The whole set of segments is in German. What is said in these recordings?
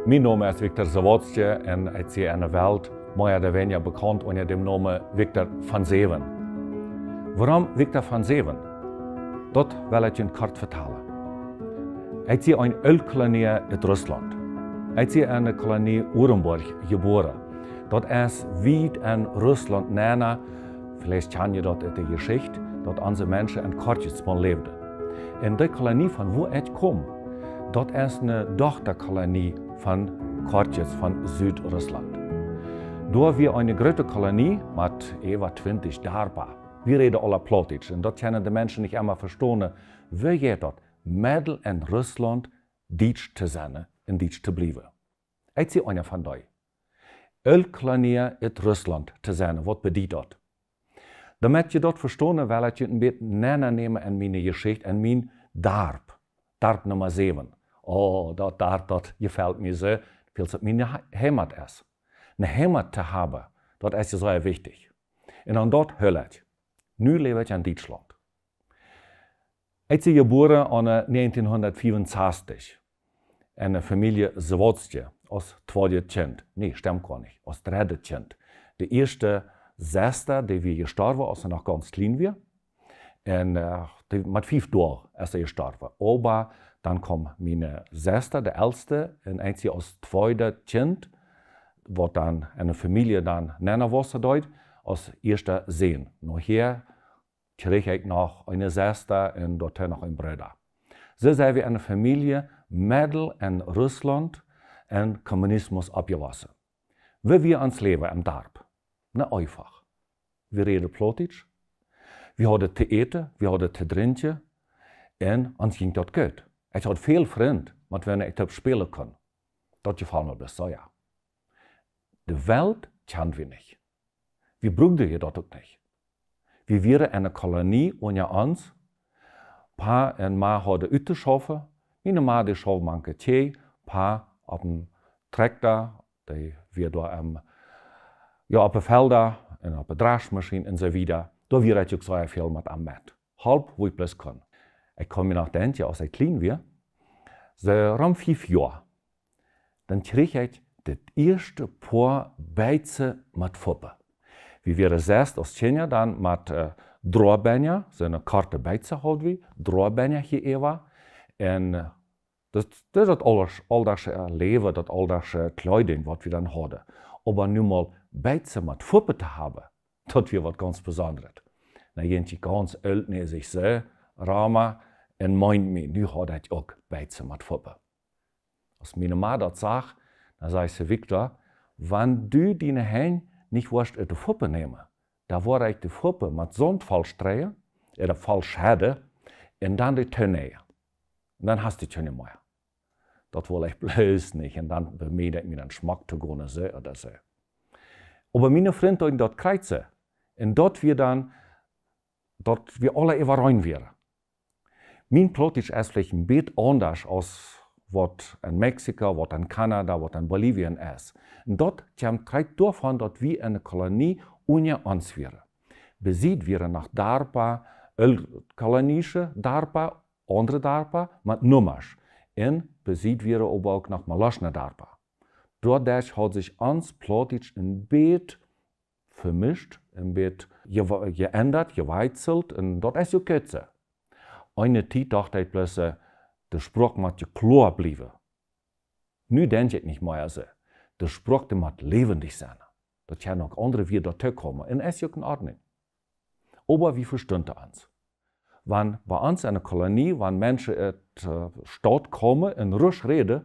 Mijn naam is Victor Zawadzki en ik zie in de wereld meer of weniger bekend onder de naam Victor van Zeven. Waarom Victor van Zeven? Dat wil ik je kort vertellen. Ik zie een Ölkolonie in Rusland. Ik zie in de kolonie Orenburg geboren. Dat is weit in Rusland näher, vielleicht ken je dat uit de Geschichte, dat onze mensen in Kortjesman leefden. En de kolonie van waar ik kom, dat is een dochterkolonie van Kortjes van Zuid-Rusland. Door wir eine große Kolonie mit etwa 20 Darpa. Wir reden alle Plattdeutsch und das können die Menschen nicht immer verstehen. Wie geht das? Mittel in Russland Deutsch zu sein und Deutsch zu bleiben. Ich sehe einer von euch. Ölkolonie in Russland zu sein, was bedeutet das? Damit je dat verstehen, will ich ein bisschen näher nehmen in meine Geschichte, in mein Darp. Darp Nummer 7. Oh, dat Darp, dat gefällt mir so, weil es meine Heimat ist. Eine Heimat zu haben, das ist sehr wichtig. Und an dort höre ich. Nu lebe ich in Deutschland. Ich bin geboren in 1964 in einer Familie Zawadzki, als zweites Kind. Nee, stimmt gar nicht, als drittes Kind. Die erste Schwester, die wir gestorben, als sie noch ganz klein war. Und mit 5 Jahren ist sie gestorben. Aber dann kam meine Schwester, die älteste, und ich als zweites Kind, was dann in der Familie dann nennen was dort, als erster Sohn. Nachher krieg ich noch eine Schwester und dort noch einen Bruder. So sind wir in der Familie Mittel in Russland und Kommunismus abgewachsen. Wie wir uns leben im Darp? Na einfach. Wir reden Plattdeutsch, wir haben zu eten, wir haben zu trinken und uns ging das gut. Ich hatte viele Freunde, mit denen ich spielen kann. Das gefällt mir bis so, ja. Die Welt kennen wir nicht. Wir brauchen das auch nicht. Wir waren in einer Kolonie ohne uns. Paar und Ma hadden uit te schaffen. Meine Ma die schaffen manche Tee, Paar auf dem Traktor, die wir da auf den Feldern und auf der Draschmaschine und so weiter. Da wir ich auch sehr viel mit am Met. Halb, wo ich bloß kann. Ich kann mir noch denken, als ich klein war, so rund 5 Jahre, dann krieg ich das erste Paar Beize mit Fuppe. Wir waren selbst als Kinder dann mit Drohbeiner, so eine Karte Beize halt wie, Drohbeiner hier ewa. Und das ist das alldagse Leben, das alldagse Kleidung, was wir dann hatten. Aber nun mal Beize mit Fuppe zu haben, das war was ganz Besonderes. Dann gehen die ganz alt neben sich so, Rama, und meint mir, nu hat ich auch Beize mit Fuppe. Als meine Ma das sagt, dann sagt sie, Victor, wenn du deine Hände nicht wirst aus der Fuppe nehmen, da war ich die Fuppe mit Sand falsch drehen, oder falsch hätte, und dann die Tönne. Und dann hast du die Tönne mehr. Das will ich bloß nicht, und dann bemühe ich mir den Geschmack zu gehen, so oder so. Aber meine Freunde haben dort kreuzen, und dort wir dann, dort wir alle überrein wären. Mein Plattdeutsch ist vielleicht ein bisschen anders als was in Mexiko, was in Kanada, was in Bolivien ist. Und dort kommt davon, dass wir eine Kolonie ohne uns wären. Besieht wir nach Darpa, kolonische Darpa, andere Darpa, mit Nummers. Und besieht wir aber auch nach Malaschne Darpa. Dadurch hat sich uns Plattdeutsch ein bisschen vermischt, ein bisschen geändert, geweizelt, und das ist ja kürzer. Eine Zeit dachte ich plötzlich, der Spruch muss klar bleiben. Nu denke ich nicht mehr so. Der Spruch muss lebendig sein. Das können auch andere wieder dazu kommen. Und es ist ja in Ordnung. Aber wie verstehen uns? Wenn bei uns in einer Kolonie, wenn Menschen in die Stadt kommen und ruhig reden,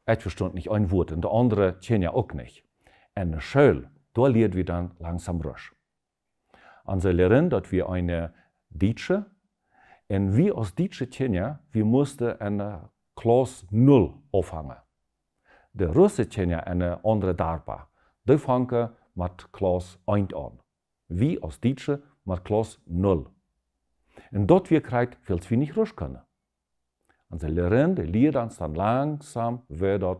ich verstehe nicht ein Wort und der andere kennen ja auch nicht. In der Schule, da lernen wir dann langsam ruhig. Und sie lernen, dass wir eine Deutsche, und wir als deutsche Kinder, wir mussten eine Klasse 0 auffangen. Die russische Kinder eine andere Darpa, die fangen mit Klasse 1 an. Wir als Deutsche mit Klasse 0. Und dort wir kriegen, weil wir nicht ruhig können. Und sie lernen, die lernen uns dann langsam, wie das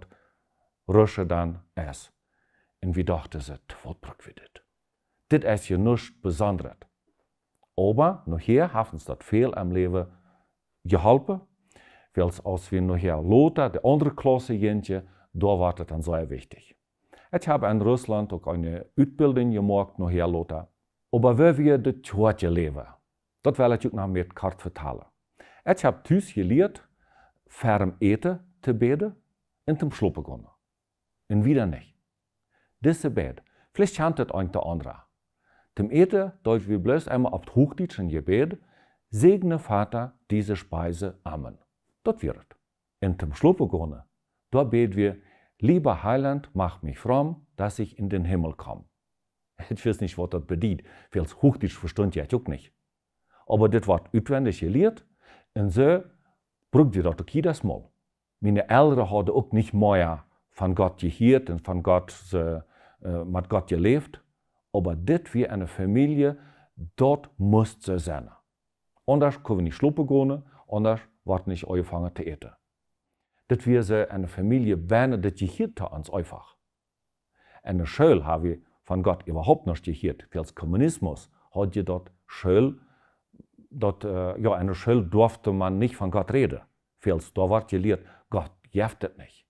Russische dann ist. Und wir dachten, was brauchen wir das? Das ist ja nichts Besonderes. Aber nachher haben uns das viel im Leben geholfen, weil als wir nachher Lothar, die andere Klasse gingen, da war das dann sehr wichtig. Ich habe in Russland auch eine Ausbildung gemacht, nachher Lothar. Aber wie wir das heute leben, das will ich auch noch mit Kart vertellen. Ich habe thuis geleerd, ferm eten te beden und zum Schluppen gehen. Und wieder nicht. Diese Bed, vielleicht kennt das ein der andere. Zum Eten, deutsch wir bloß einmal auf Hochdeutsch in Gebet, segne Vater diese Speise, Amen. Das wird es. Und zum Schluppen gehen, da beten wir, lieber Heiland, mach mich fromm, dass ich in den Himmel komme. Ich weiß nicht, was das bedeutet, weil Hochdeutsch versteht ich auch nicht. Aber das wird auswendig gelehrt und so braucht ihr das auch jedes Mal. Meine Eltern haben auch nicht mehr von Gott gehört und von Gott, mit Gott gelebt. Aber das wie eine Familie, dort muss sie sein. Anders können wir nicht schluppen gehen, anders wird nicht angefangen zu eten. Das wir so eine Familie, wenn das gehört hat uns einfach. Eine Schule haben wir von Gott überhaupt nicht gehört. Als Kommunismus hat je dort Schule, eine Schule durfte man nicht von Gott reden. Als da wird gelehrt, Gott gibt das nicht.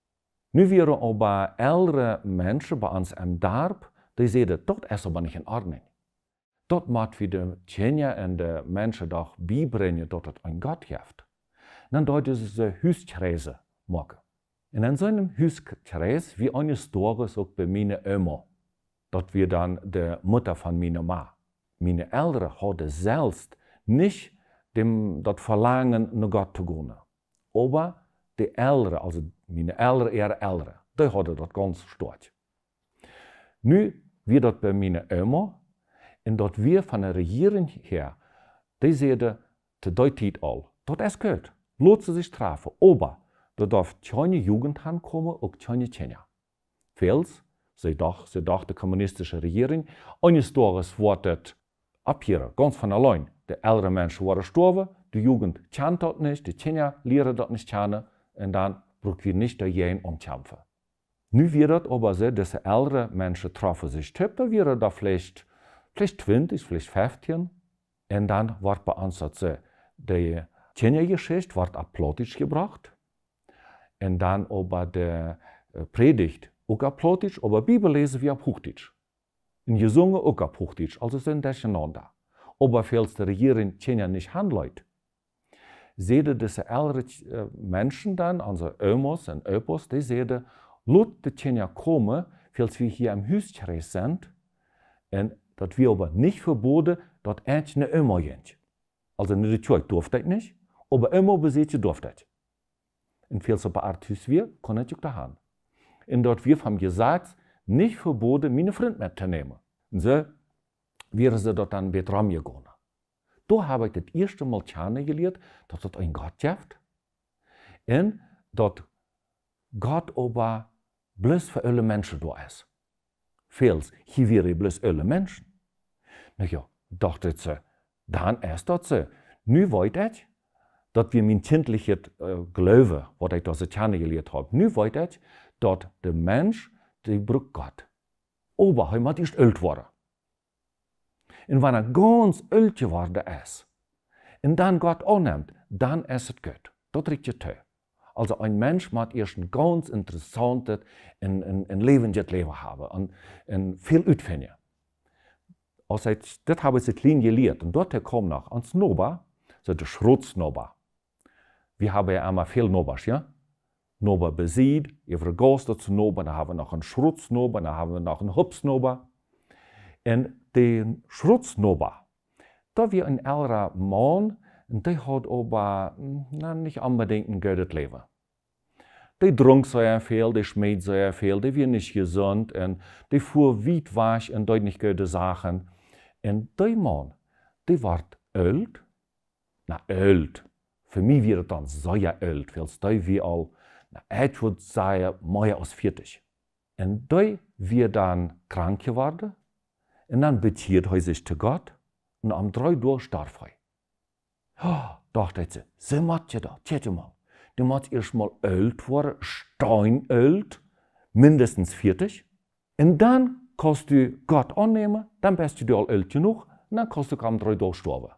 Nu wären aber ältere Menschen bei uns im Dorf, die sagen, das ist aber nicht in Ordnung. Das muss wir den Kindern und den Menschen doch beibringen, dass es einen Gott gibt. Dann deuten sie so Hauskreise machen. Und in so einem Hauskreis, wie eine Story auch bei meiner Oma, das wir dann die Mutter von meiner Ma. Meine Eltern hatten selbst nicht das Verlangen, nach Gott zu gehen. Aber die Eltern, also meine Eltern, ihre Eltern, die hatten das ganz stark. Nu wird das bei meiner Oma, und dort wir von der Regierung her, die sagen, zu der Zeit all, das ist gut, lohnt sie sich treffen, aber da darf keine Jugend ankommen, auch keine Kinder. Fels, sie dachte die kommunistische Regierung, eines Tages wird das abhören, ganz von allein. Die älteren Menschen waren gestorben, die Jugend kennt das nicht, die Kinder lernen das nicht kennen, und dann brauchen wir nicht dagegen umkämpfen. Nu wird das aber so, dass die älteren Menschen treffen sich, da wäre da vielleicht 20, vielleicht 15, und dann wird bei uns das so, die Kindergeschichte wird auf Plattdeutsch gebracht, und dann aber die Predigt auch auf Plattdeutsch, aber Bibel lesen wir auf Hochdeutsch. Und gesungen auch auf Hochdeutsch, also sind durcheinander. Aber falls die Regierung Kinder nicht handelt, sehen diese älteren Menschen dann, unsere Omas und Opas, die sehen, lasst die Kinder kommen, falls wir hier im Hauskreis sind, und das wir aber nicht verboten, dass eine Oma geht. Also nicht die Kirche durfte das nicht, aber Oma besitzen durfte das. Und falls aber Artus wir, können wir da haben. Und dort wir haben gesagt, nicht verboten, meine Freunde mitzunehmen. Und so wären sie dort dann mit Ram gegangen. Da habe ich das erste Mal kennengelernt, dass es einen Gott gibt. Und dass Gott aber bloß für alle Menschen da ist. Vieles, hier wäre bloß alle Menschen. Na ja, dachte ich so, dann ist das so. Nu weiß ich, dass wir mein kindliches Glauben, was ich da so kennengelernt habe, nu weiß ich, dass der Mensch, der braucht Gott. Aber er muss erst alt werden. Und wenn er ganz alt geworden ist, und dann Gott annimmt, dann ist es gut. Das riecht ja toll. Also ein Mensch muss erst ein ganz interessantes, ein lebendiges Leben haben und viel ausfinden. Also das habe ich so klein gelernt. Und dort kommt noch ans Noba, so der Schrotznoba. Wir haben ja immer viel Nobas, ja? Noba besieht, ihr vergost dazu Noba, dann haben wir noch einen Schrotznoba, dann haben wir noch einen Hupsnoba. Und den Schrotznoba, da wir ein älterer Mann, und der hat aber nicht unbedingt ein gutes Leben. Der trank sehr viel, der schmied sehr viel, der war nicht gesund und der fuhr weit weg und dort nicht gute Sachen. Und der Mann, der war alt. Na, alt. Für mich wäre das dann sehr alt, weil der wie all, ich würde sagen, mehr als 40. Und der wird dann krank geworden. Und dann beziert er sich zu Gott und am 3 Uhr starb er. Oh, dachte ich, so macht ihr das, tät mal. Du musst erst mal alt werden, steinalt, mindestens 40. Und dann kannst du Gott annehmen, dann bist du alt genug, und dann kannst du am 3 Uhr sterben.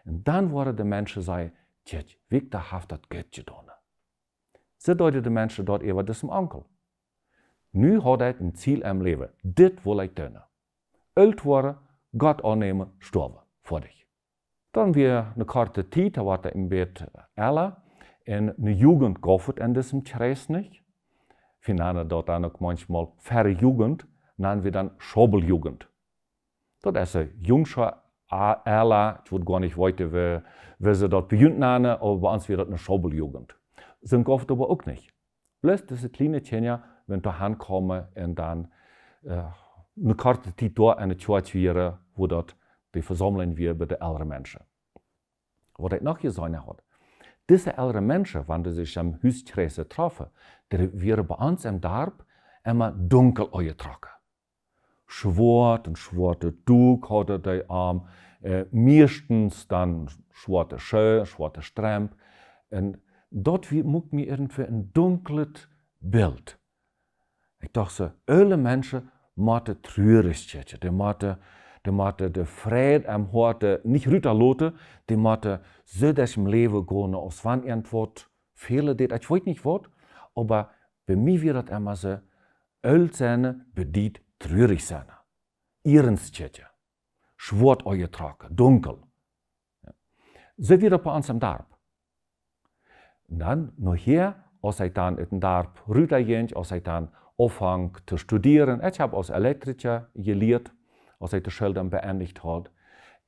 Und dann werden die Menschen sagen, tät, Victor hat das Gott getan. So deuten die Menschen dort eben das im Onkel. Nu had hij een ziel im leven. Dit wil ik doen. Oud worden, God aannemen, sterven. Voor dich. Dan weer een korte tijd, da wordt hij een beetje älter. En een Jugend gehoord in diesem Kreis nicht. Wir nennen dort dann auch manchmal Verjugend, nennen wir dann Schobeljugend. Das ist ein Jungscher Ella, ich würde gar nicht weiter, wie sie dort beginnt nennen, aber bei uns wird das eine Schobeljugend. Sind oft aber auch nicht. Bloß diese kleine Kinder, wenn da hinkommen und dann eine kurze Zeit dort in der Church wäre, wo dort die Versammlung wir bei den älteren Menschen. Was ich noch gesagt habe, diese älteren Menschen, wenn sie sich am Hauskreis treffen, die wären bei uns im Dorf immer dunkel angetragen. Schwarz und schwarze Tuch hatte die Arm, meistens dann schwarze Schuhe, schwarze Stremp. Und dort muck mir irgendwie ein dunkles Bild. Ich dachte so, alle Menschen müssen traurig sein, die müssen de Frieden am Harte nicht runterlassen, die müssen so durch im Leben gehen, als wenn irgendwas fehlen, das ich weiß nicht was, aber bei mir wird das immer so, alt sein bedeutet traurig sein. Ernstchen, schwarz angetragen, dunkel. So wird das bei uns im Dorf. Und dann, nachher, als ich dann in den Dorf runtergehe, als ich dann anfange zu studieren, ich habe als Elektriker gelernt, als ich die Schule beendigt habe.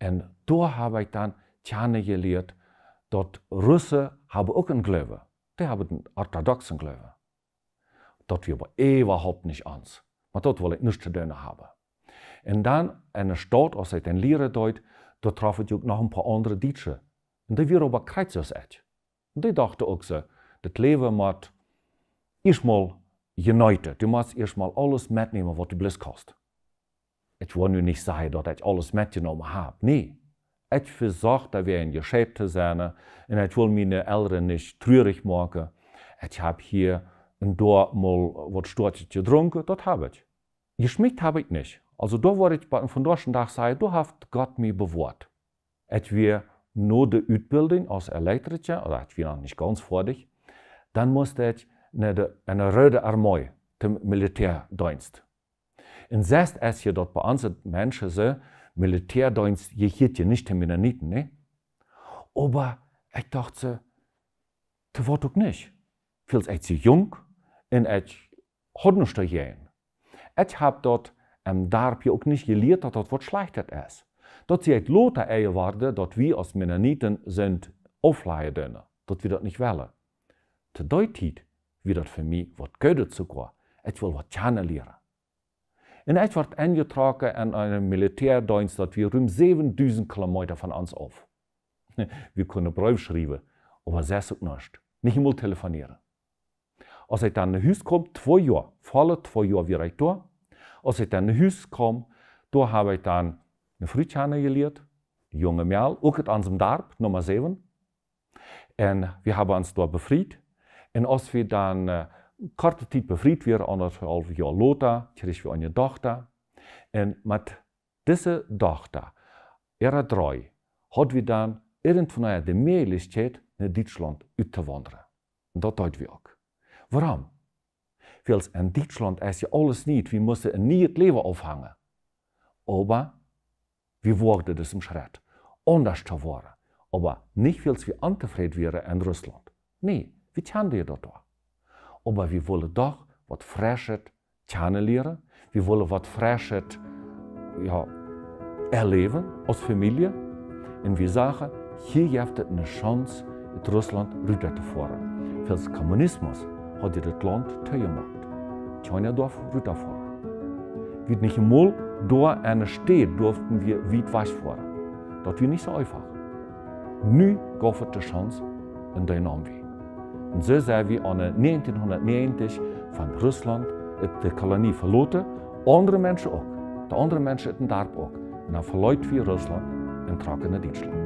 Und da habe ich dann kennengelernt, dass Russen haben auch einen Glauben. Die haben einen orthodoxen Glauben. Das wir aber überhaupt nicht uns. Aber dort will ich nichts zu tun haben. Und dann in der Stadt, als ich dann lehren dort, da traf ich auch noch ein paar andere Deutsche. Und die waren aber kreuzers. Und die dachten auch so, das Leben muss erstmal united. Du musst erstmal alles mitnehmen, was du bloß kostet. Ich will nur nicht sagen, dass ich alles mitgenommen habe. Nee. Ich versuche, da wir in Geschäft zu sein. Und ich will meine Eltern nicht traurig machen. Ich habe hier und da mal was Storches getrunken, das habe ich. Geschmeckt habe ich nicht. Also da wollte ich von deutschen Tag sagen, du hast Gott mir bewahrt. Ich war nur die Ausbildung als Elektriker, oder ich war noch nicht ganz fertig, dann musste ich in eine Rote Armee, zum Militärdienst. Und selbst als je dort bei uns Menschen so, Militärdienst, je hielt je nicht die Mennoniten, ne? Aber ich dachte so, das war doch nicht. Weil ich so jung und ich hatte nicht gehen. Ich habe dort im Dorf ja auch nicht gelernt, dass das was Schlechtes ist. Dass sie et Lothar geworden, dass wir als Mennoniten sind aufleihen, dass wir das nicht wollen. Zu der Zeit wird das für mich was Gutes sogar. Ich will was kennenlernen. Und ich werde eingetragen in einen Militärdienst, dass wir rund 7000 Kilometer von uns auf. Wir können Brief schreiben, aber das auch nicht. Nicht einmal telefonieren. Als ich dann nach Hause komme, 2 Jahre, volle 2 Jahre war ich da. Als ich dann nach Hause komme, da habe ich dann eine Frau kennengelernt, ein junge Mädel, auch in unserem Dorf, Nummer 7. Und wir haben uns da befreit. Und als wir dann korte Zeit befreit waren, 1,5 Jahre Lothar, kriegen wir eine Tochter. Und mit dieser Tochter, ihrer 3, hatten wir dann irgendwann die Möglichkeit, nach Deutschland auszuwandern. Und das tun wir auch. Warum? Weil in Deutschland ist ja alles nicht, wir müssen ein neues Leben aufhängen. Aber wir wurden diesem Schritt, anders zu werden. Aber nicht, weil wir unzufrieden wären in Russland. Nee, wir kennen das da. Aber wir wollen doch was Frisches kennenlernen. Wir wollen was Frisches erleben als Familie. Und wir sagen, hier gibt es eine Chance, in Russland runterzufahren. Weil der Kommunismus hat das Land zugemacht. Keiner darf runterfahren. Wie nicht einmal da in einer Stadt durften wir weit wegfahren. Das war nicht so einfach. Nu gab es die Chance und den nahmen wir. Und so sind wir an 1990 von Russland die Kolonie verlassen. Andere Menschen auch. Die anderen Menschen in den Dorf auch. Und dann verlassen wir Russland und tragen nach Deutschland.